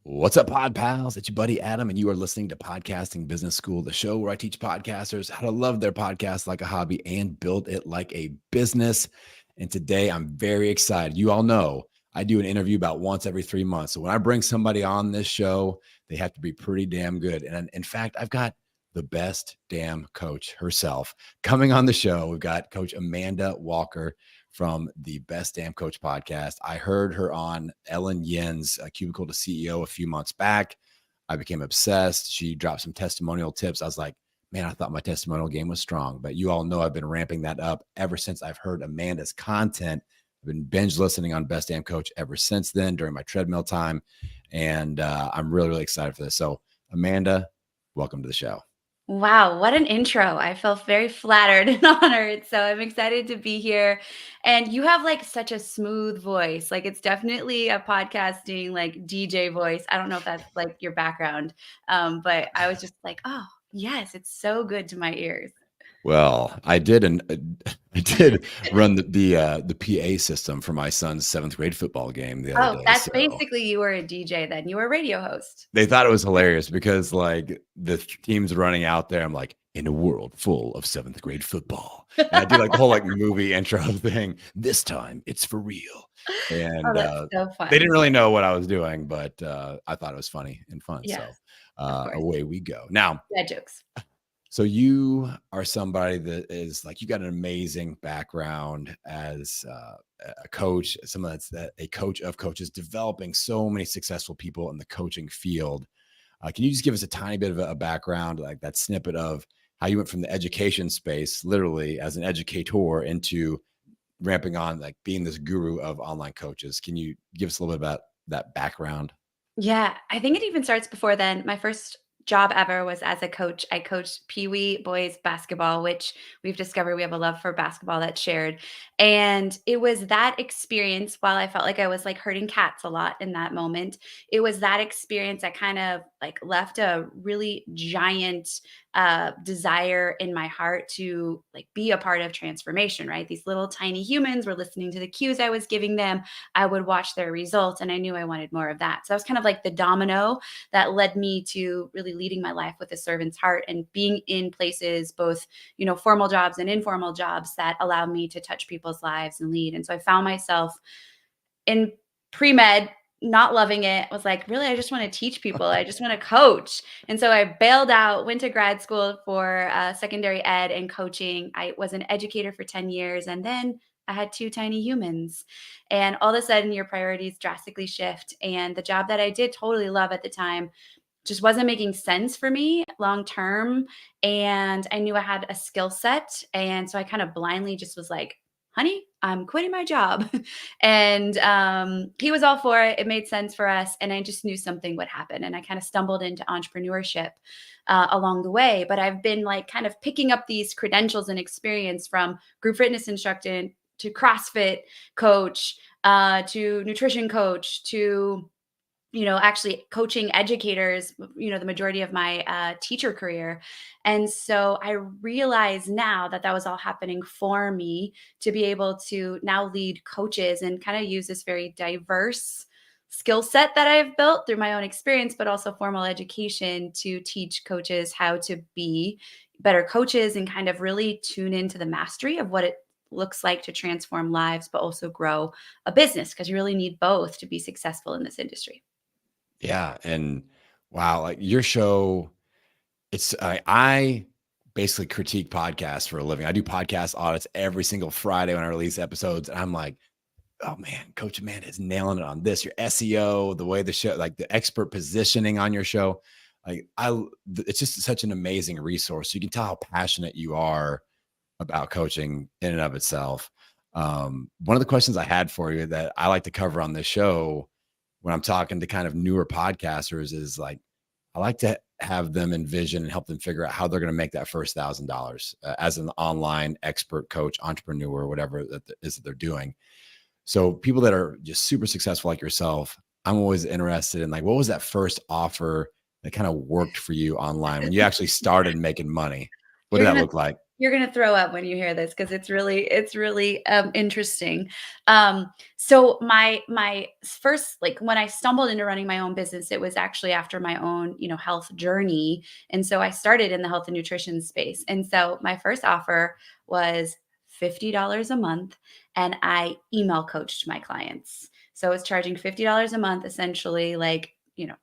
What's up, pod pals? It's your buddy Adam, and you are listening to Podcasting Business School, the show where I teach podcasters how to love their podcast like a hobby and build it like a business. And today I'm very excited. You all know I do an interview about once every 3 months. So when I bring somebody on this show, they have to be pretty damn good. And in fact, I've got the best damn coach herself coming on the show. We've got Coach Amanda Walker from the Best Damn Coach podcast. I heard her on Ellen Yen's Cubicle to CEO a few months back. I became obsessed. She dropped some testimonial tips. I was like, man, I thought my testimonial game was strong, but you all know I've been ramping that up ever since I've heard Amanda's content. I've been binge listening on Best Damn Coach ever since then during my treadmill time. And I'm really, really excited for this. So Amanda, welcome to the show. Wow, what an intro. I feel very flattered and honored. So I'm excited to be here. And you have like such a smooth voice. Like it's definitely a podcasting like DJ voice. I don't know if that's like your background. But I was just like, oh, yes, it's so good to my ears. Well, I did run the PA system for my son's 7th grade football game the other Oh, day. that's So basically you were a DJ then. You were a radio host. they thought it was hilarious because like the team's running out there. I'm like, in a world full of 7th grade football. And I do like the whole like movie intro thing. This time it's for real. Oh, And that's so they fun. didn't really know what I was doing, but I thought it was funny and fun. So Yes, of course. away we go. Now, Bad jokes. so you are somebody that is like, you got an amazing background as a coach, someone that's a coach of coaches, developing so many successful people in the coaching field. Can you just give us a tiny bit of a background, like that snippet of how you went from the education space, literally as an educator, into ramping on, like being this guru of online coaches? Can you give us a little bit about that background? Yeah, I think it even starts before then. My first job ever was as a coach. I coached Pee Wee boys basketball, which we've discovered we have a love for basketball that's shared. And it was that experience, while I felt like I was like hurting cats a lot in that moment, it was that experience that kind of like left a really giant desire in my heart to like be a part of transformation, right? These little tiny humans were listening to the cues I was giving them. I would watch their results and I knew I wanted more of that. So that was kind of like the domino that led me to really leading my life with a servant's heart and being in places, both, formal jobs and informal jobs that allowed me to touch people's lives and lead. And so I found myself in pre-med not loving it, was like, really, I just want to teach people. I just want to coach. And so I bailed out, went to grad school for secondary ed and coaching. I was an educator for 10 years. And then I had two tiny humans. And all of a sudden, your priorities drastically shift. And the job that I did totally love at the time just wasn't making sense for me long term. And I knew I had a skill set. And so I kind of blindly just was like, honey, I'm quitting my job. And he was all for it. It made sense for us. And I just knew something would happen. And I kind of stumbled into entrepreneurship along the way. But I've been like kind of picking up these credentials and experience from group fitness instructor to CrossFit coach to nutrition coach to actually coaching educators, the majority of my teacher career. And so I realize now that that was all happening for me to be able to now lead coaches and kind of use this very diverse skill set that I've built through my own experience, but also formal education to teach coaches how to be better coaches and kind of really tune into the mastery of what it looks like to transform lives, but also grow a business because you really need both to be successful in this industry. Yeah. And wow, like your show, I basically critique podcasts for a living. I do podcast audits every single Friday when I release episodes. And I'm like, oh man, Coach Amanda is nailing it on this. Your SEO, the way the show, like the expert positioning on your show. Like it's just such an amazing resource. You can tell how passionate you are about coaching in and of itself. One of the questions I had for you that I like to cover on this show when I'm talking to kind of newer podcasters is like, I like to have them envision and help them figure out how they're going to make that first $1,000 as an online expert coach, entrepreneur, whatever that is that they're doing. So people that are just super successful like yourself, I'm always interested in like, what was that first offer that kind of worked for you online when you actually started making money? What You're did that gonna look like? You're gonna throw up when you hear this because it's really interesting. So my first, like, when I stumbled into running my own business, it was actually after my own, health journey, and so I started in the health and nutrition space. And so my first offer was $50 a month, and I email coached my clients. So I was charging $50 a month, essentially, like,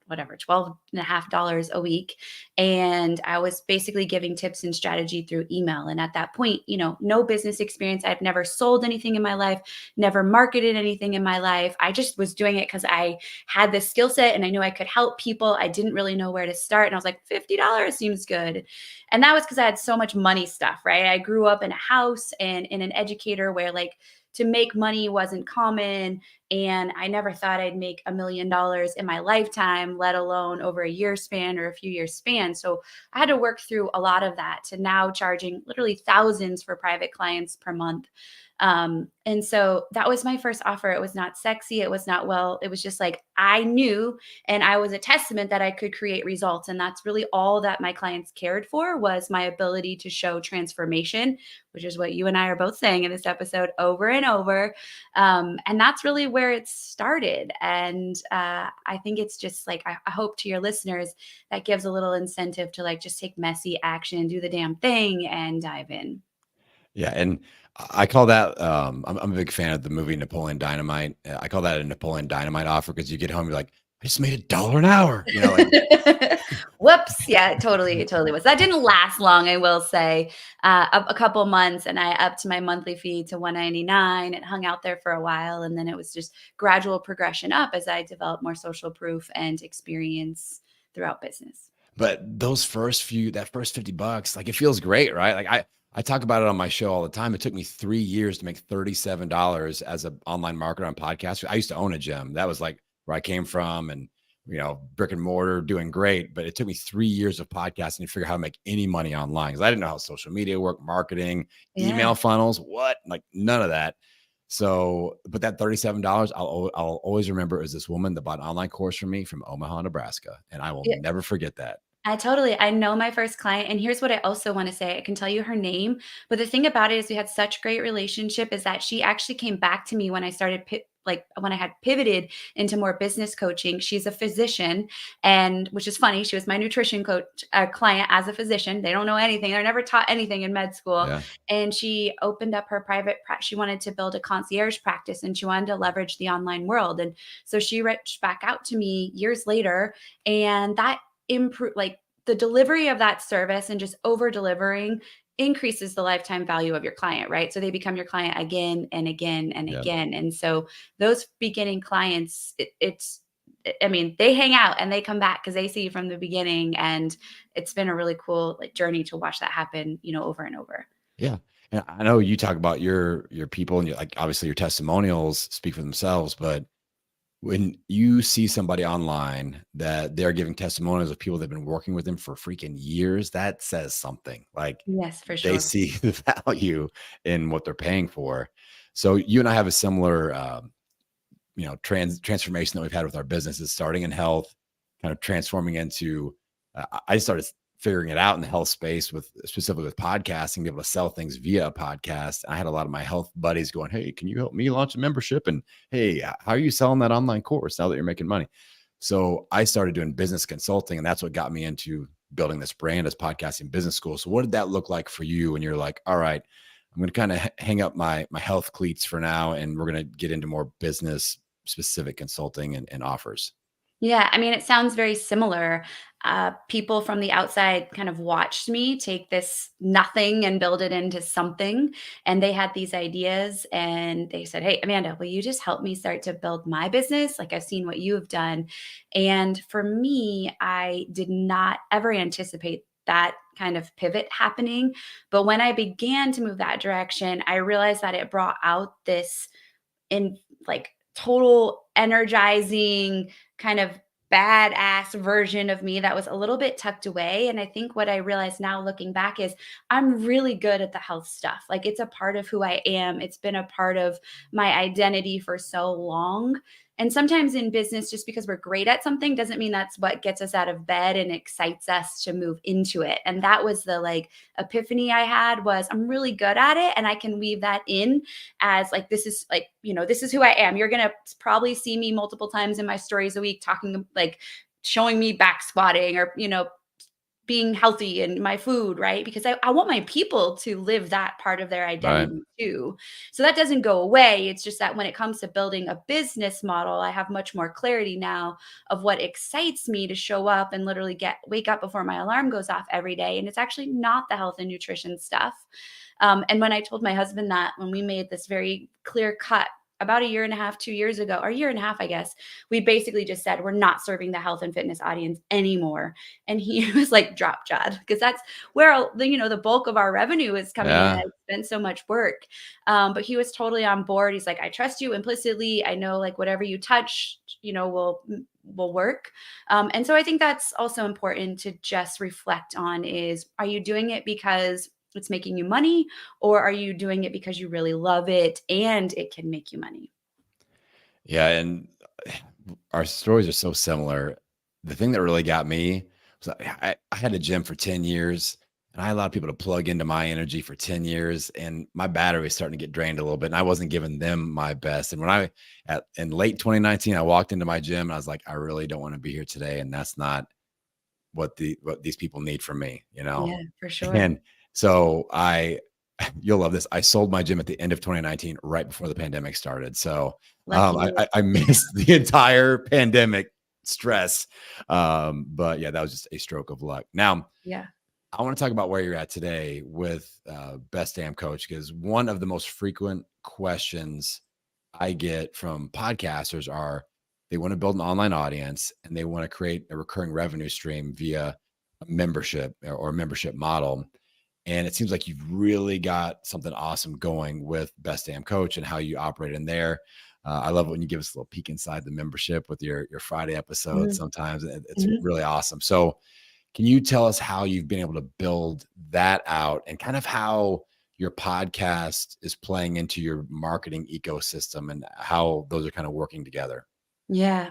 whatever, $12.50 a week. And I was basically giving tips and strategy through email. And at that point, no business experience. I've never sold anything in my life, never marketed anything in my life. I just was doing it because I had this skill set and I knew I could help people. I didn't really know where to start. And I was like, $50 seems good. And that was because I had so much money stuff, right? I grew up in a house and in an educator where, like, to make money wasn't common. And I never thought I'd make $1 million in my lifetime, let alone over a year span or a few years span. So I had to work through a lot of that to now charging literally thousands for private clients per month. And so that was my first offer. It was not sexy. It was not, well, it was just like I knew, and I was a testament that I could create results. And that's really all that my clients cared for, was my ability to show transformation, which is what you and I are both saying in this episode over and over. And that's really where it started. And I think it's just like, I hope to your listeners that gives a little incentive to, like, just take messy action, do the damn thing, and dive in. Yeah, and I call that, I'm a big fan of the movie Napoleon Dynamite. I call that a Napoleon Dynamite offer because you get home, you're like, "I just made $1 an hour," like Whoops. Yeah, it totally was. That didn't last long, I will say. A couple months, and I upped my monthly fee to 199. It hung out there for a while, and then it was just gradual progression up as I developed more social proof and experience throughout business. but that first $50, like, it feels great, right? Like, I talk about it on my show all the time. It took me 3 years to make $37 as an online marketer on podcasts. I used to own a gym. That was, like, where I came from, and, brick and mortar, doing great, but it took me 3 years of podcasting to figure out how to make any money online, because I didn't know how social media worked, marketing, email Yeah. funnels, what? Like, none of that. So, but that $37, I'll always remember, is this woman that bought an online course from me from Omaha, Nebraska, and I will Yeah. never forget that. I know my first client, and here's what I also wanna say, I can tell you her name, but the thing about it is we had such great relationship is that she actually came back to me when I started when I had pivoted into more business coaching. She's a physician, and which is funny, she was my nutrition coach client as a physician. They don't know anything, they're never taught anything in med school, Yeah. and she opened up her she wanted to build a concierge practice, and she wanted to leverage the online world, and so she reached back out to me years later, and that improve like the delivery of that service and just over delivering increases the lifetime value of your client, right? So they become your client again and again and Yeah. again. And so those beginning clients, I mean, they hang out and they come back because they see you from the beginning. And it's been a really cool, like, journey to watch that happen, over and over. Yeah. And I know you talk about your people, and like, obviously your testimonials speak for themselves, but when you see somebody online that they're giving testimonials of people that have been working with them for freaking years, that says something. Like, Yes, for they sure. see the value in what they're paying for. So you and I have a similar, transformation that we've had with our businesses, starting in health, kind of transforming into, I started figuring it out in the health space, with specifically with podcasting, be able to sell things via a podcast. I had a lot of my health buddies going, "Hey, can you help me launch a membership?" And, "Hey, how are you selling that online course now that you're making money?" So I started doing business consulting, and that's what got me into building this brand as Podcasting Business School. So what did that look like for you when you're like, "All right, I'm going to kind of hang up my health cleats for now, and we're going to get into more business specific consulting and offers"? Yeah, I mean, it sounds very similar. People from the outside kind of watched me take this nothing and build it into something. And they had these ideas and they said, "Hey, Amanda, will you just help me start to build my business? Like, I've seen what you have done." And for me, I did not ever anticipate that kind of pivot happening. But when I began to move that direction, I realized that it brought out this, in like, total energizing kind of badass version of me that was a little bit tucked away. And I think what I realize now looking back is I'm really good at the health stuff. Like, it's a part of who I am. It's been a part of my identity for so long. And sometimes in business, just because we're great at something doesn't mean that's what gets us out of bed and excites us to move into it. And that was the like epiphany I had, was I'm really good at it and I can weave that in as like, this is like, this is who I am. You're going to probably see me multiple times in my stories a week talking, like showing me back squatting or, being healthy and my food, right? Because I want my people to live that part of their Right. identity too. So that doesn't go away. It's just that when it comes to building a business model, I have much more clarity now of what excites me to show up and literally wake up before my alarm goes off every day. And it's actually not the health and nutrition stuff. And when I told my husband that, when we made this very clear cut about a year and a half, 2 years ago, or a year and a half, I guess, we basically just said, we're not serving the health and fitness audience anymore. And he was like, drop Jod, because that's where the bulk of our revenue is coming in. Yeah. I spent so much work. But he was totally on board. He's like, I trust you implicitly. I know like whatever you touch, will work. And so I think that's also important to just reflect on is, are you doing it because it's making you money, or are you doing it because you really love it and it can make you money? Yeah. And our stories are so similar. The thing that really got me was I had a gym for 10 years and I allowed people to plug into my energy for 10 years and my battery was starting to get drained a little bit and I wasn't giving them my best. And when in late 2019, I walked into my gym and I was like, I really don't want to be here today. And that's not what these people need from me, Yeah, for sure. And so you'll love this. I sold my gym at the end of 2019, right before the pandemic started. So Lucky I, you. I I missed the entire pandemic stress. But yeah, that was just a stroke of luck. Now, Yeah. I want to talk about where you're at today with Best Damn Coach, because one of the most frequent questions I get from podcasters are they want to build an online audience and they want to create a recurring revenue stream via a membership or a membership model. And it seems like you've really got something awesome going with Best Damn Coach and how you operate in there. I love it when you give us a little peek inside the membership with your Friday episodes. Mhm. Sometimes it's Mhm. really awesome. So, can you tell us how you've been able to build that out and kind of how your podcast is playing into your marketing ecosystem and how those are kind of working together? Yeah.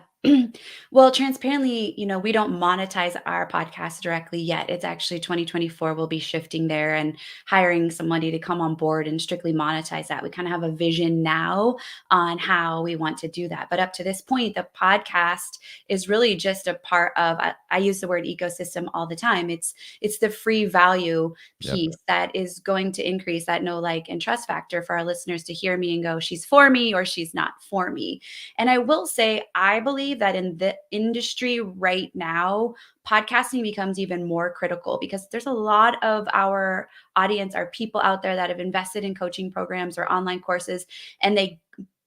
Well, transparently, we don't monetize our podcast directly yet. It's actually 2024. We'll be shifting there and hiring somebody to come on board and strictly monetize that. We kind of have a vision now on how we want to do that. But up to this point, the podcast is really just a part of, I use the word ecosystem all the time. It's the free value Yep. piece that is going to increase that know, like, and trust factor for our listeners to hear me and go, she's for me or she's not for me. And I will say, I believe that in the industry right now, podcasting becomes even more critical because there's a lot of our audience are people out there that have invested in coaching programs or online courses, and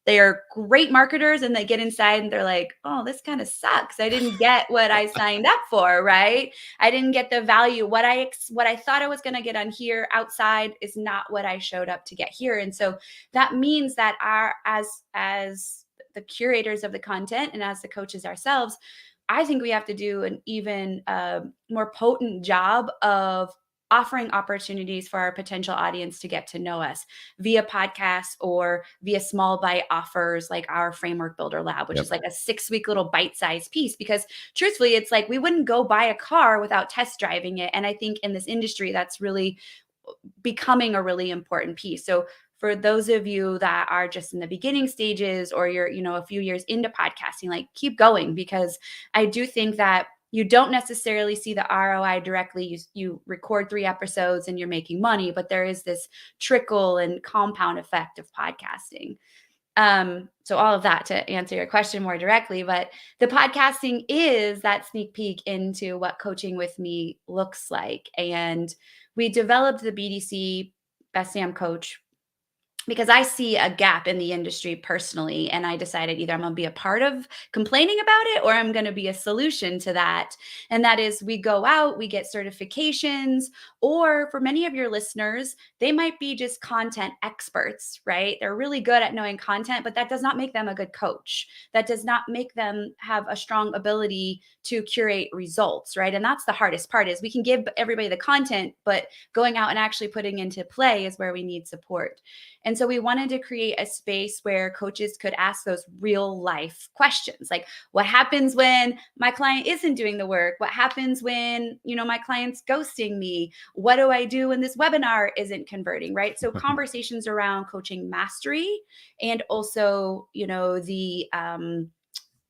they're great marketers and they get inside and they're like, oh, this kind of sucks. I didn't get what I signed up for, right? I didn't get the value. What I thought I was going to get on here outside is not what I showed up to get here. And so that means that as the curators of the content and as the coaches ourselves, I think we have to do an even more potent job of offering opportunities for our potential audience to get to know us via podcasts or via small bite offers like our Framework Builder Lab, which Yep. is like a 6-week little bite-sized piece. Because truthfully, it's like we wouldn't go buy a car without test driving it. And I think in this industry, that's really becoming a really important piece. So for those of you that are just in the beginning stages or you're, a few years into podcasting, like keep going, because I do think that you don't necessarily see the ROI directly. You record 3 episodes and you're making money, but there is this trickle and compound effect of podcasting. So all of that to answer your question more directly, but the podcasting is that sneak peek into what coaching with me looks like. And we developed the BDC Best Damn Coach because I see a gap in the industry personally. And I decided either I'm going to be a part of complaining about it or I'm going to be a solution to that. And that is, we go out, we get certifications, or for many of your listeners, they might be just content experts, right? They're really good at knowing content, but that does not make them a good coach. That does not make them have a strong ability to curate results, right? And that's the hardest part is we can give everybody the content, but going out and actually putting into play is where we need support. And And so we wanted to create a space where coaches could ask those real life questions, like what happens when my client isn't doing the work? What happens when, my client's ghosting me? What do I do when this webinar isn't converting, right? So conversations around coaching mastery, and also,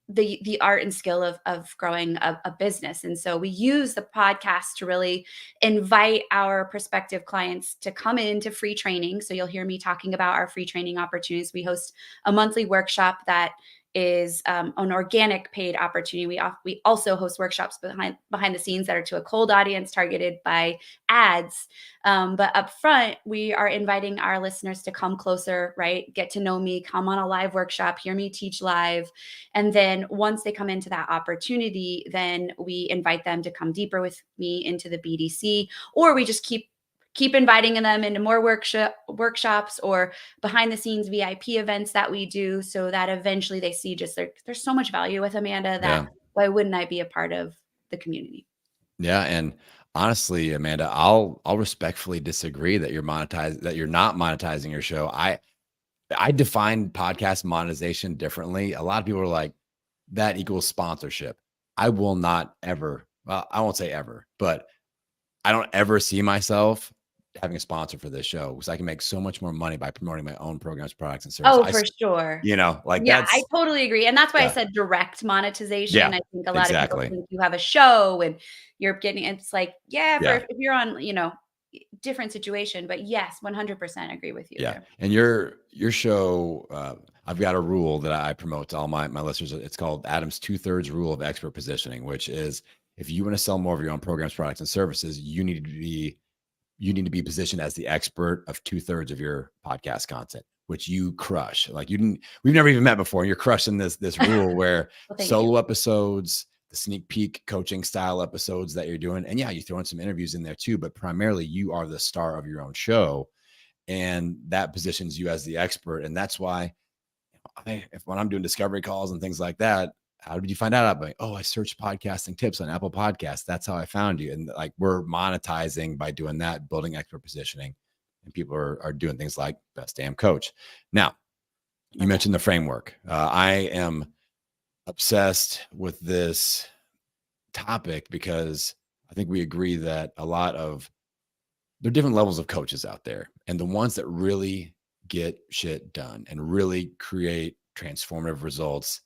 the art and skill of growing a business. And so we use the podcast to really invite our prospective clients to come into free training. So you'll hear me talking about our free training opportunities. We host a monthly workshop that is an organic paid opportunity. We also host workshops behind the scenes that are to a cold audience targeted by ads. But up front, we are inviting our listeners to come closer, right? Get to know me, come on a live workshop, hear me teach live. And then once they come into that opportunity, then we invite them to come deeper with me into the BDC, or we just keep inviting them into more workshops or behind the scenes VIP events that we do, so that eventually they see just there's so much value with Amanda that Yeah. why wouldn't I be a part of the community? Yeah. And honestly, Amanda, I'll respectfully disagree that you're not monetizing your show. I define podcast monetization differently. A lot of people are like, that equals sponsorship. I will not ever, well, I won't say ever, but I don't ever see myself having a sponsor for this show, because I can make so much more money by promoting my own programs, products, and services. Oh, for sure. Like Yeah, I that's, totally agree. And that's why I yeah, said direct monetization. yeah, I think a lot of people exactly. think you have a show and you're getting, it's like, yeah, Yeah. if you're on, different situation, but yes, 100% agree with you Yeah. there. And your show, I've got a rule that I promote to all my listeners. It's called Adam's 2/3 rule of expert positioning, which is, if you want to sell more of your own programs, products, and services, you need to be positioned as the expert of 2/3 of your podcast content, which you crush. Like we've never even met before. And you're crushing this rule where Well, thank you. solo episodes, the sneak peek coaching style episodes that you're doing. And yeah, you throw in some interviews in there too, but primarily you are the star of your own show. And that positions you as the expert. And that's why when I'm doing discovery calls and things like that, how did you find out about me? Oh, I searched podcasting tips on Apple Podcasts. That's how I found you. And like, we're monetizing by doing that, building expert positioning. And people are doing things like Best Damn Coach. Now, you mentioned the framework. I am obsessed with this topic because I think we agree that there are different levels of coaches out there. And the ones that really get shit done and really create transformative results,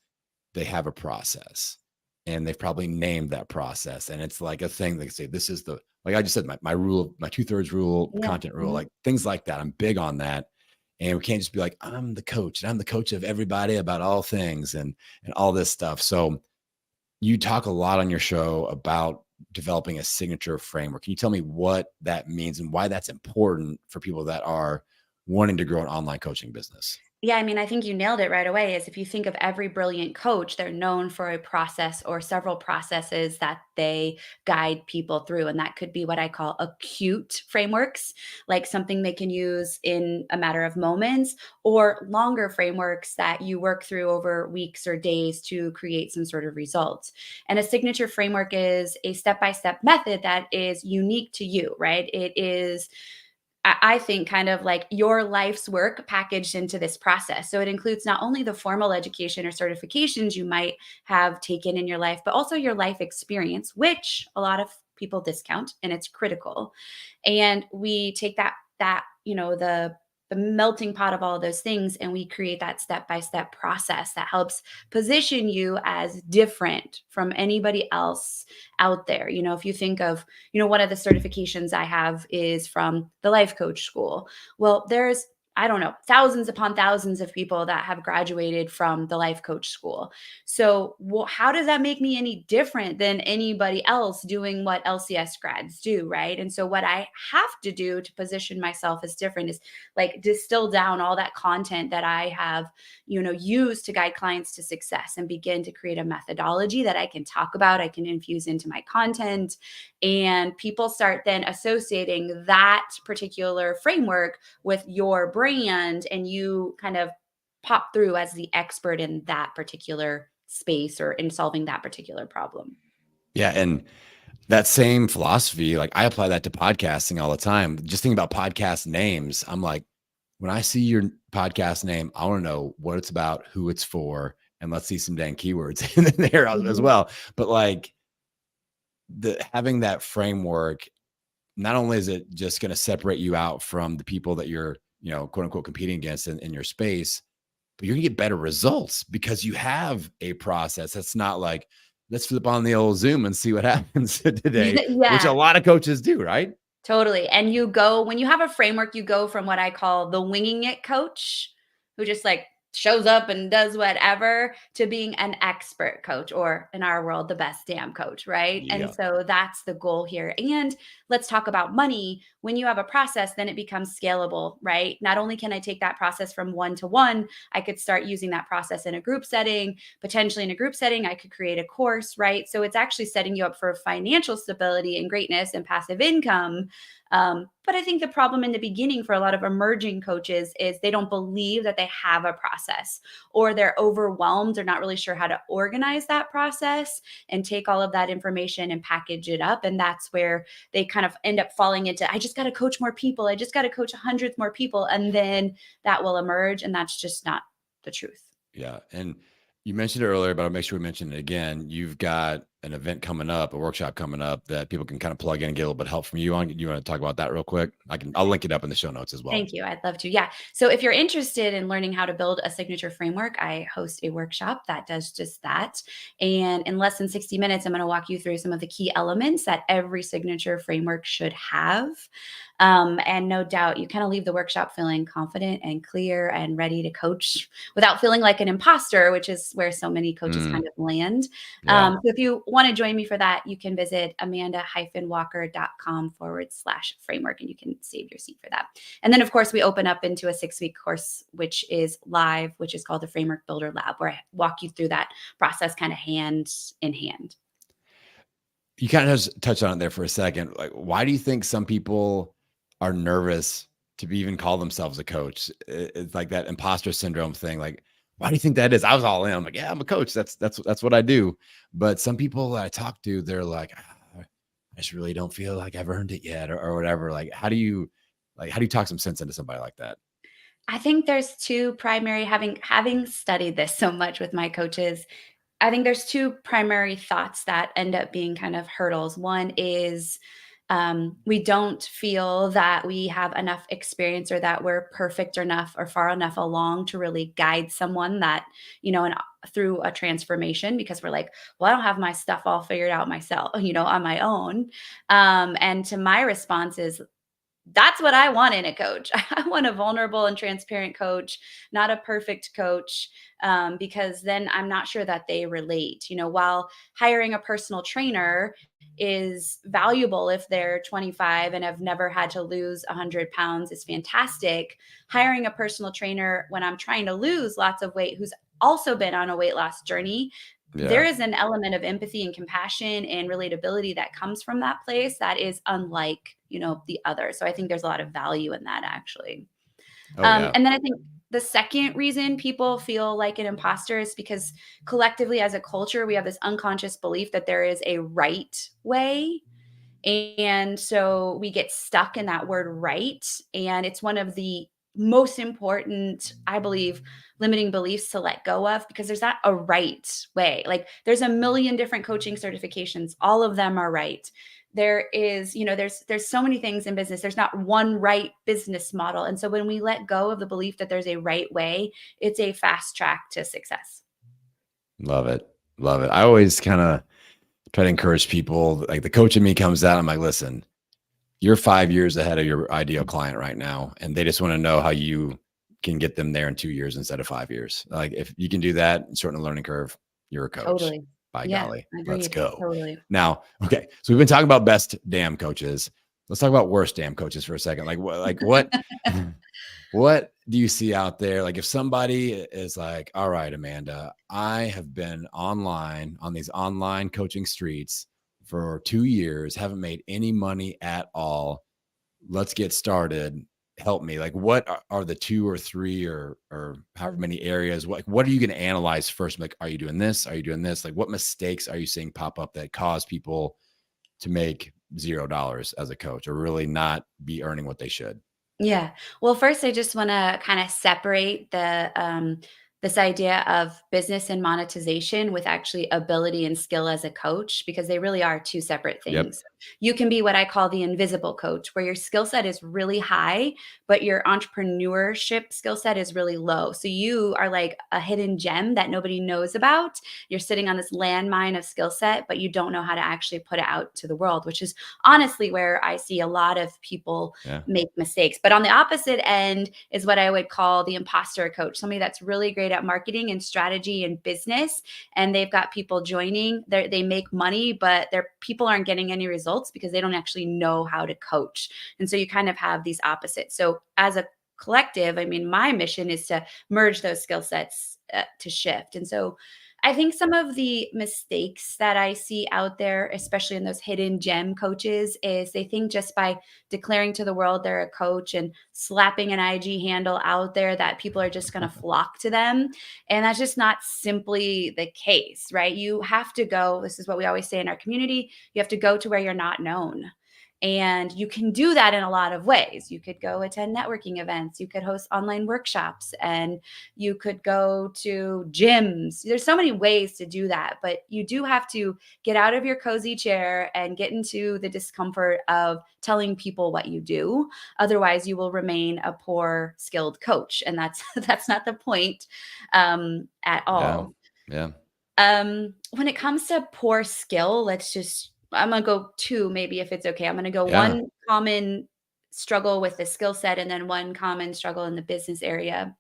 they have a process, and they've probably named that process. And it's like a thing they say, this is like I just said, my rule, my 2/3 rule, Yeah. content rule, like things like that. I'm big on that. And we can't just be like, I'm the coach and I'm the coach of everybody about all things and all this stuff. So you talk a lot on your show about developing a signature framework. Can you tell me what that means and why that's important for people that are wanting to grow an online coaching business? Yeah, I mean, I think you nailed it right away. Is if you think of every brilliant coach, they're known for a process or several processes that they guide people through. And that could be what I call acute frameworks, like something they can use in a matter of moments, or longer frameworks that you work through over weeks or days to create some sort of results. And a signature framework is a step-by-step method that is unique to you, right? It is, I think, kind of like your life's work packaged into this process. So it includes not only the formal education or certifications you might have taken in your life, but also your life experience, which a lot of people discount, and it's critical. And we take that the melting pot of all of those things, and we create that step-by-step process that helps position you as different from anybody else out there. If you think of, one of the certifications I have is from the Life Coach School. Well, there's, I don't know, thousands upon thousands of people that have graduated from the Life Coach School. So how does that make me any different than anybody else doing what LCS grads do, right? And so what I have to do to position myself as different is like distill down all that content that I have, used to guide clients to success, and begin to create a methodology that I can talk about, I can infuse into my content. And people start then associating that particular framework with your brand, and you kind of pop through as the expert in that particular space or in solving that particular problem. Yeah. And that same philosophy, like I apply that to podcasting all the time. Just thinking about podcast names, I'm like, when I see your podcast name, I want to know what it's about, who it's for, and let's see some dang keywords in there as Mhm. well. But like having that framework, not only is it just going to separate you out from the people that you're, quote unquote, competing against in your space, but you're gonna get better results because you have a process. That's not like, let's flip on the old Zoom and see what happens today, which a Yeah. lot of coaches do, right? Totally. And you go when you have a framework, you go from what I call the winging it coach, who just like shows up and does whatever, to being an expert coach, or in our world, the best damn coach, right? And Yeah. so that's the goal here. And let's talk about money. When you have a process, then it becomes scalable, right? Not only can I take that process from one to one, I could start using that process in a group setting. Potentially in a group setting, I could create a course, right? So it's actually setting you up for financial stability and greatness and passive income. But I think the problem in the beginning for a lot of emerging coaches is they don't believe that they have a process, or they're overwhelmed. They're not really sure how to organize that process and take all of that information and package it up. And that's where they kind of end up falling into, I just got to coach more people. I just got to coach hundreds more people. And then that will emerge. And that's just not the truth. Yeah. And you mentioned it earlier, but I'll make sure we mention it again. You've got an event coming up, a workshop coming up that people can kind of plug in and get a little bit of help from you on. You want to talk about that real quick? I'll link it up in the show notes as well. Thank you. I'd love to. Yeah. So if you're interested in learning how to build a signature framework, I host a workshop that does just that. And in less than 60 minutes, I'm going to walk you through some of the key elements that every signature framework should have. And no doubt, you kind of leave the workshop feeling confident and clear and ready to coach without feeling like an imposter, which is where so many coaches Mm, kind of land. yeah. So if you want to join me for that, you can visit amanda-walker.com/framework, and you can save your seat for that. And then, of course, we open up into a 6-week course, which is live, which is called the Framework Builder Lab, where I walk you through that process kind of hand in hand. You kind of just touched on it there for a second. Like, why do you think some people are nervous to be even call themselves a coach? It's like that imposter syndrome thing. Like, why do you think that is? I was all in. I'm like, yeah, I'm a coach. That's what I do. But some people that I talk to, they're like, I just really don't feel like I've earned it yet, or whatever. Like, how do you talk some sense into somebody like that? I think there's two primary, having studied this so much with my coaches, I think there's two primary thoughts that end up being kind of hurdles. One is we don't feel that we have enough experience, or that we're perfect enough or far enough along to really guide someone that, through a transformation, because we're like, well, I don't have my stuff all figured out myself, on my own. And to my response is, that's what I want in a coach. I want a vulnerable and transparent coach, not a perfect coach, because then I'm not sure that they relate. While hiring a personal trainer is valuable if they're 25 and have never had to lose 100 pounds, is fantastic. Hiring a personal trainer when I'm trying to lose lots of weight, who's also been on a weight loss journey, there Yeah. is an element of empathy and compassion and relatability that comes from that place that is unlike, the other. So I think there's a lot of value in that, actually. Oh yeah. And then I think the second reason people feel like an imposter is because collectively as a culture, we have this unconscious belief that there is a right way. And so we get stuck in that word right. And it's one of the most important, I believe, limiting beliefs to let go of, because there's not a right way. Like, there's a million different coaching certifications, all of them are right. There is, there's so many things in business. There's not one right business model. And so when we let go of the belief that there's a right way, it's a fast track to success. Love it. Love it. I always kind of try to encourage people. Like, the coach in me comes out. I'm like, listen, you're 5 years ahead of your ideal client right now, and they just want to know how you can get them there in 2 years instead of 5 years. Like, if you can do that and shorten the learning curve, you're a coach. Totally. By Yeah, golly, let's agreed. go. Totally. Now, okay, so we've been talking about best damn coaches. Let's talk about worst damn coaches for a second. What what do you see out there? Like, if somebody is like, all right, Amanda, I have been online on these online coaching streets for 2 years, haven't made any money at all. Let's get started. Help me. Like, what are the two or three or however many areas? What are you going to analyze first? Like, are you doing this? Are you doing this? Like, what mistakes are you seeing pop up that cause people to make $0 as a coach, or really not be earning what they should? Yeah. Well, first, I just want to kind of separate the this idea of business and monetization with actually ability and skill as a coach, because they really are two separate Yep. things. You can be what I call the invisible coach, where your skill set is really high, but your entrepreneurship skill set is really low. So you are like a hidden gem that nobody knows about. You're sitting on this landmine of skill set, but you don't know how to actually put it out to the world, which is honestly where I see a lot of people Yeah. make mistakes. But on the opposite end is what I would call the imposter coach, somebody that's really great at marketing and strategy and business. And they've got people joining, they make money, but their people aren't getting any results because they don't actually know how to coach. And so you kind of have these opposites. So as a collective, I mean, my mission is to merge those skill sets to shift. And so I think some of the mistakes that I see out there, especially in those hidden gem coaches, is they think just by declaring to the world they're a coach and slapping an IG handle out there that people are just going to flock to them. And that's just not simply the case, right? You have to go, this is what we always say in our community, you have to go to where you're not known. And you can do that in a lot of ways. You could go attend networking events, you could host online workshops, and you could go to gyms. There's so many ways to do that, but you do have to get out of your cozy chair and get into the discomfort of telling people what you do. Otherwise, you will remain a poor skilled coach, and that's that's not the point at Yeah. all. Yeah. When it comes to poor skill, I'm gonna go two, maybe if it's okay. I'm gonna go Yeah. one common struggle with the skill set and then one common struggle in the business area.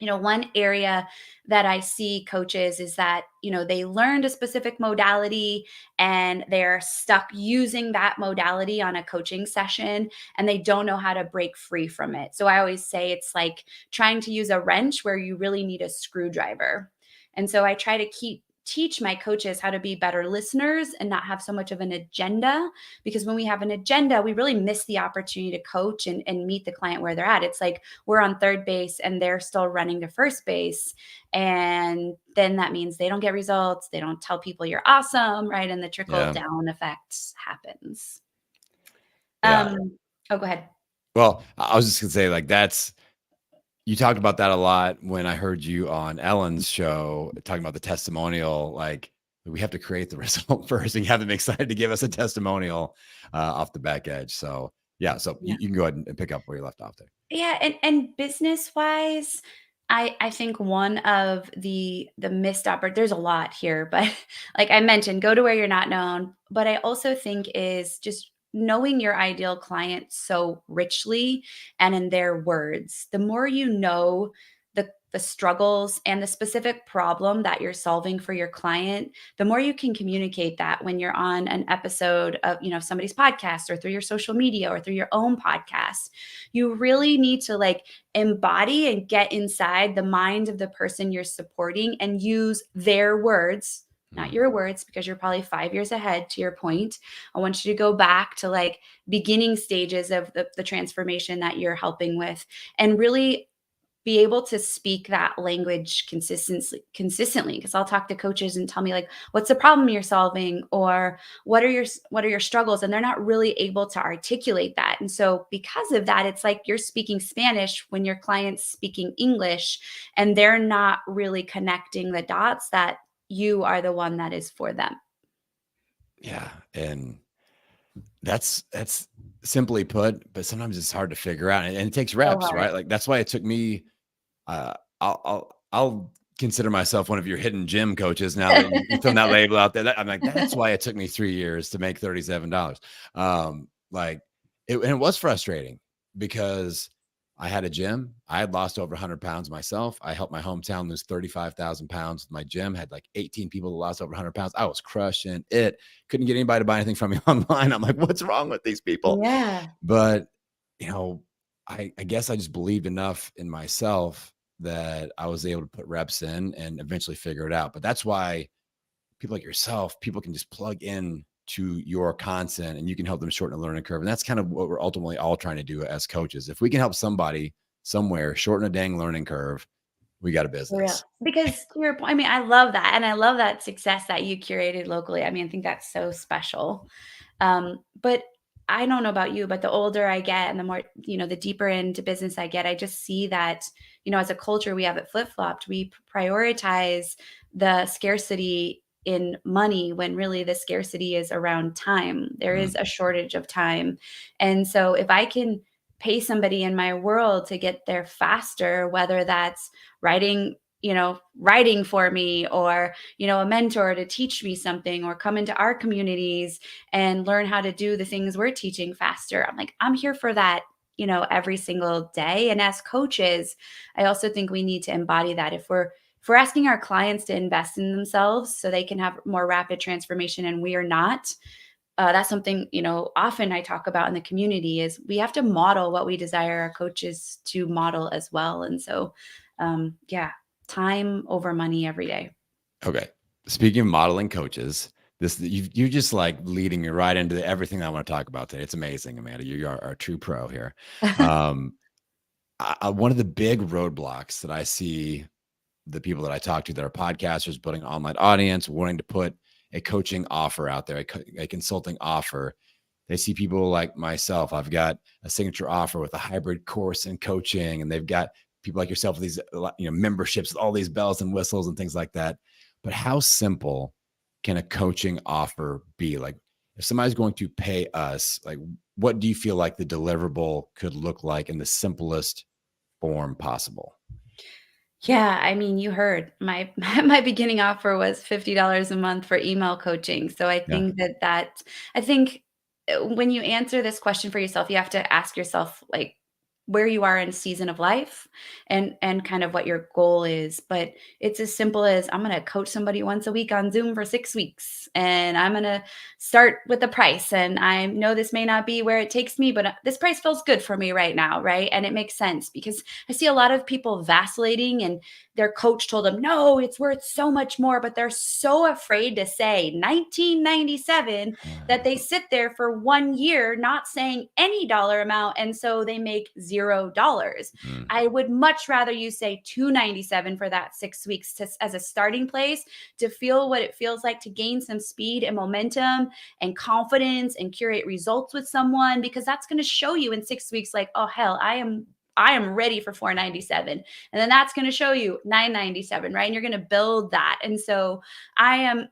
One area that I see coaches is that, they learned a specific modality and they're stuck using that modality on a coaching session and they don't know how to break free from it. So I always say it's like trying to use a wrench where you really need a screwdriver. And so I try to teach my coaches how to be better listeners and not have so much of an agenda, because when we have an agenda, we really miss the opportunity to coach and meet the client where they're at. It's like we're on third base and they're still running to first base. And then that means they don't get results. They don't tell people you're awesome, right? And the trickle Yeah. down effect happens. Yeah. Oh, go ahead. Well, I was just gonna say, like, you talked about that a lot when I heard you on Ellen's show talking about the testimonial. Like, we have to create the result first and have them excited to give us a testimonial off the back edge. So, yeah. So you can go ahead and pick up where you left off there. Yeah, and business wise, I think one of the missed there's a lot here, but like I mentioned, go to where you're not known. But I also think is just knowing your ideal client so richly and in their words. The more you know the struggles and the specific problem that you're solving for your client, the more you can communicate that when you're on an episode of, somebody's podcast or through your social media or through your own podcast. You really need to like embody and get inside the mind of the person you're supporting and use their words, not Mm. your words, because you're probably 5 years ahead to your point. I want you to go back to like beginning stages of the transformation that you're helping with and really be able to speak that language consistently, because I'll talk to coaches and tell me like, what's the problem you're solving, or what are your struggles, and they're not really able to articulate that. And so because of that, it's like you're speaking Spanish when your client's speaking English, and they're not really connecting the dots that you are the one that is for them. Yeah. And that's simply put, but sometimes it's hard to figure out, and it takes So reps, hard. right? Like, that's why it took me. I'll consider myself one of your hidden gym coaches now that you thrown that label out there. I'm like, that's why it took me 3 years to make $37. Like, and it was frustrating because I had a gym. I had lost over 100 pounds myself. I helped my hometown lose 35,000 pounds with my gym. Had like 18 people that lost over 100 pounds. I was crushing it. Couldn't get anybody to buy anything from me online. I'm like, what's wrong with these people? Yeah. But, you know, I guess I just believed enough in myself that I was able to put reps in and eventually figure it out. But that's why people like yourself, people can just plug in to your content and you can help them shorten the learning curve. And that's kind of what we're ultimately all trying to do as coaches. If we can help somebody somewhere shorten a dang learning curve, we got a For real. business. Because to your point, I mean, I love that. And I love that success that you curated locally. I mean, I think that's so special. But I don't know about you, but the older I get and the more, the deeper into business I get, I just see that, as a culture, we have it flip flopped. We prioritize the scarcity in money when really the scarcity is around time. There is Mm, a shortage of time. And so if I can pay somebody in my world to get there faster, whether that's writing, writing for me, or, a mentor to teach me something, or come into our communities and learn how to do the things we're teaching faster. I'm like, I'm here for that, every single day. And as coaches, I also think we need to embody that. If we're asking our clients to invest in themselves so they can have more rapid transformation and we are not, that's something, often I talk about in the community is we have to model what we desire our coaches to model as well. And so, yeah, time over money every day. okay. Speaking of modeling coaches, this you just like leading me right into everything I want to talk about today. It's amazing, Amanda. You are a true pro here. Um, one of the big roadblocks that I see the people that I talk to that are podcasters, building an online audience, wanting to put a coaching offer out there, a consulting offer. They see people like myself. I've got a signature offer with a hybrid course and coaching, and they've got people like yourself with these, memberships with all these bells and whistles and things like that. But how simple can a coaching offer be? Like, if somebody's going to pay us, like, what do you feel like the deliverable could look like in the simplest form possible? Yeah, I mean, you heard my my beginning offer was $50 a month for email coaching. So I Yeah. think I think when you answer this question for yourself, you have to ask yourself like where you are in season of life and kind of what your goal is. But it's as simple as I'm going to coach somebody once a week on Zoom for 6 weeks and I'm going to start with the price, and I know this may not be where it takes me, but this price feels good for me right now, right? And it makes sense because I see a lot of people vacillating and their coach told them, no, it's worth so much more, but they're so afraid to say 1997 that they sit there for 1 year not saying any dollar amount. And so they make $0. Mm. I would much rather you say 297 for that 6 weeks as a starting place to feel what it feels like to gain some speed and momentum and confidence and curate results with someone, because that's going to show you in 6 weeks, like, oh, hell, I am ready for 497. And then that's going to show you 997, right? And you're going to build that. And so I am,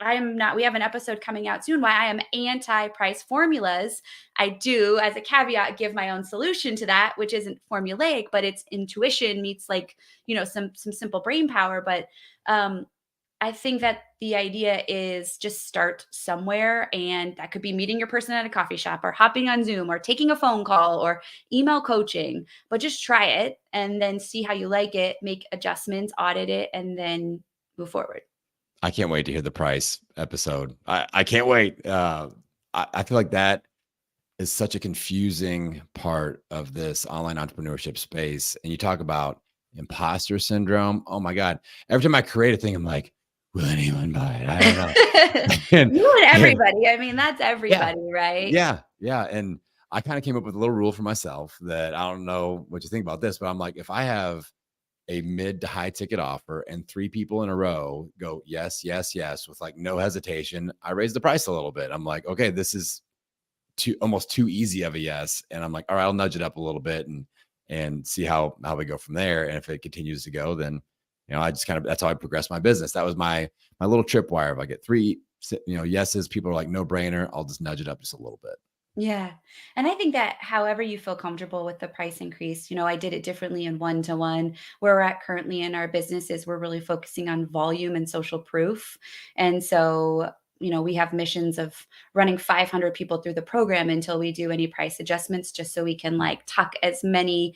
I am not, we have an episode coming out soon why I am anti price formulas. I do, as a caveat, give my own solution to that, which isn't formulaic, but it's intuition meets like, some simple brain power. But, I think that the idea is just start somewhere, and that could be meeting your person at a coffee shop or hopping on Zoom or taking a phone call or email coaching, but just try it and then see how you like it, make adjustments, audit it, and then move forward. I can't wait to hear the price episode. I can't wait. I feel like that is such a confusing part of this online entrepreneurship space. And you talk about imposter syndrome. Oh my God. Every time I create a thing, I'm like, will anyone buy it? I don't know. And, You and and everybody. I mean, that's yeah, everybody, right? yeah, yeah. And I kind of came up with a little rule for myself that I don't know what you think about this, but I'm like, if I have a mid to high ticket offer and three people in a row go, yes, yes, yes, with like no hesitation, I raise the price a little bit. I'm like, okay, this is almost too easy of a yes. And I'm like, all right, I'll nudge it up a little bit and see how we go from there. And if it continues to go, then, I just kind of, that's how I progress my business. That was my little tripwire. If I get three, yeses, people are like no brainer, I'll just nudge it up just a little bit. Yeah. And I think that however you feel comfortable with the price increase, I did it differently in one to one. Where we're at currently in our businesses, we're really focusing on volume and social proof. And so, we have missions of running 500 people through the program until we do any price adjustments, just so we can like tuck as many,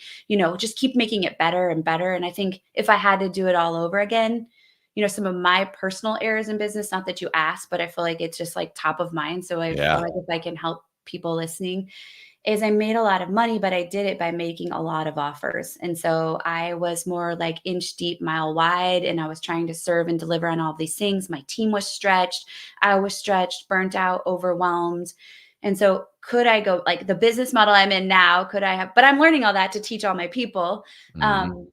just keep making it better and better. And I think if I had to do it all over again, some of my personal errors in business, not that you asked, but I feel like it's just like top of mind. So I feel Yeah. like if I can help people listening, is I made a lot of money, but I did it by making a lot of offers. And so I was more like inch deep, mile wide, and I was trying to serve and deliver on all these things. My team was stretched. I was stretched, burnt out, overwhelmed. And so could I go like the business model I'm in now? Could I have, but I'm learning all that to teach all my people. Mhm. Um,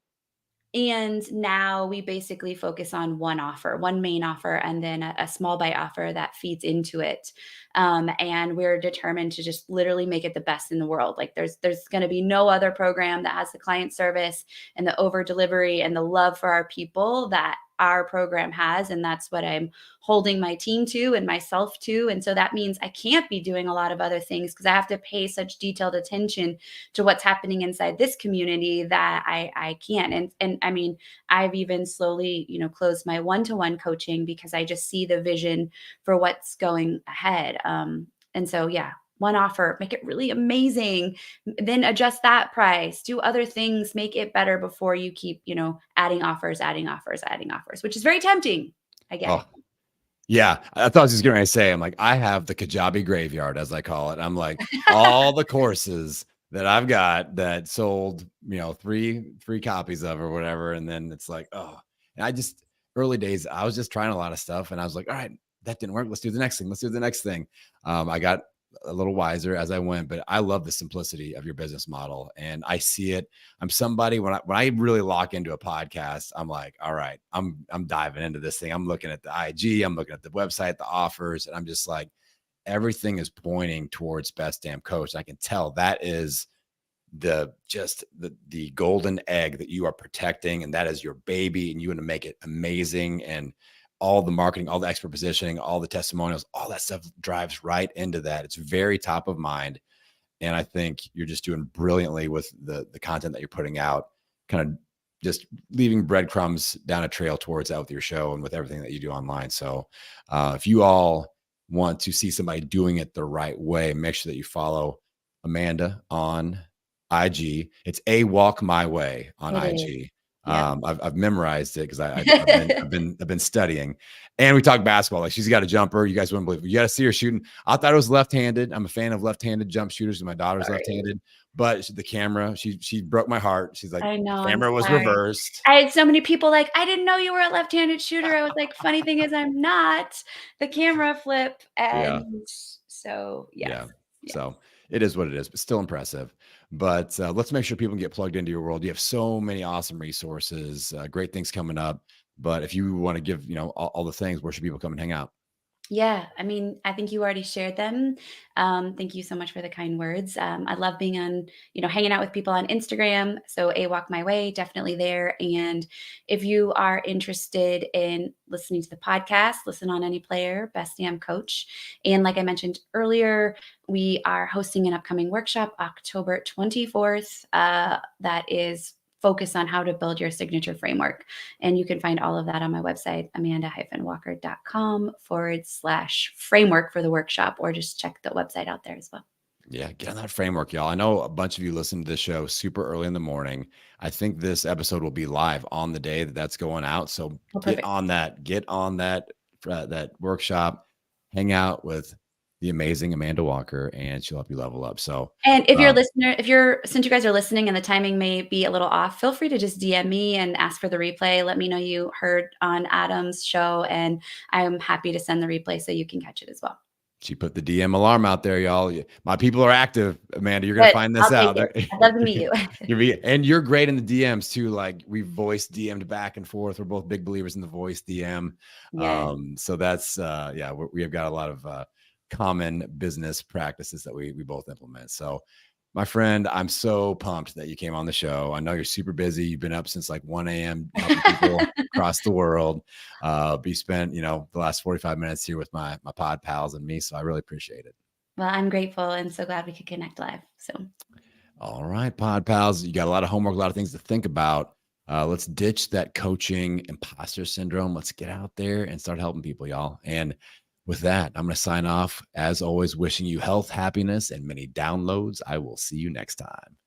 And now we basically focus on one offer, one main offer, and then a small bite offer that feeds into it. And we're determined to just literally make it the best in the world. Like there's going to be no other program that has the client service and the over delivery and the love for our people that our program has. And that's what I'm holding my team to and myself to. And so that means I can't be doing a lot of other things because I have to pay such detailed attention to what's happening inside this community that I can't. And I mean, I've even slowly, closed my one-to-one coaching because I just see the vision for what's going ahead. And so yeah, one offer, make it really amazing, then adjust that price, do other things, make it better before you keep, adding offers, adding offers, adding offers, which is very tempting. I get Oh, it. yeah. I thought I was just going to say, I'm like, I have the Kajabi graveyard, as I call it. I'm like, all the courses that I've got that sold, three copies of or whatever. And then it's like, oh, and early days, I was just trying a lot of stuff and I was like, all right, that didn't work. Let's do the next thing. Let's do the next thing. I got a little wiser as I went, but I love the simplicity of your business model and I see it. I'm somebody when I really lock into a podcast, I'm like, all right, I'm diving into this thing. I'm looking at the IG, I'm looking at the website, the offers, and I'm just like, everything is pointing towards Best Damn Coach. I can tell that is the golden egg that you are protecting, and that is your baby, and you want to make it amazing. And all the marketing, all the expert positioning, all the testimonials, all that stuff drives right into that. It's very top of mind. And I think you're just doing brilliantly with the content that you're putting out, kind of just leaving breadcrumbs down a trail towards that with your show and with everything that you do online. So if you all want to see somebody doing it the right way, make sure that you follow Amanda on IG. It's A Walk My Way on It is. IG. Yep. I've memorized it because I've been studying, and we talk basketball. Like she's got a jumper. You guys wouldn't believe it. You got to see her shooting. I thought it was left-handed. I'm a fan of left-handed jump shooters, and my daughter's Sorry. left-handed. But the camera, she broke my heart. She's like, I the know, I'm camera was sorry. reversed. I had so many people like, "I didn't know you were a left-handed shooter." I was like, "Funny thing is I'm not." The camera flip, Yeah, and so yes. yeah. Yes. So it is what it is, but still impressive. But let's make sure people can get plugged into your world. You have so many awesome resources, great things coming up. But if you want to give, all the things, where should people come and hang out? Yeah, I mean, I think you already shared them. Thank you so much for the kind words. I love being on, hanging out with people on Instagram. So A Walk My Way, definitely there. And if you are interested in listening to the podcast, listen on any player, Best Damn Coach. And like I mentioned earlier, we are hosting an upcoming workshop October 24th. That is focused on how to build your signature framework. And you can find all of that on my website, amanda-walker.com/framework for the workshop, or just check the website out there as well. Yeah, get on that framework, y'all. I know a bunch of you listen to this show super early in the morning. I think this episode will be live on the day that that's going out. So Oh, perfect. get on that workshop, hang out with the amazing Amanda Walker, and she'll help you level up. So, And if you're a um, listener, since you guys are listening and the timing may be a little off, feel free to just DM me and ask for the replay. Let me know you heard on Adam's show, and I'm happy to send the replay so you can catch it as well. she put the DM alarm out there, y'all. My people are active, Amanda. You're gonna But find this I'll take out. it. I'd love to meet you. And you're great in the DMs too. Like we voice DM'd back and forth. We're both big believers in the voice DM. Yes. So that's yeah, we have got a lot of common business practices that we both implement. So my friend, I'm so pumped that you came on the show. I know you're super busy. You've been up since like 1 a.m. helping people across the world. But you spent, the last 45 minutes here with my pod pals and me. So I really appreciate it. Well, I'm grateful and so glad we could connect live. So All right, pod pals, you got a lot of homework, a lot of things to think about. Let's ditch that coaching imposter syndrome. Let's get out there and start helping people, y'all. And with that, I'm going to sign off. As always, wishing you health, happiness, and many downloads. I will see you next time.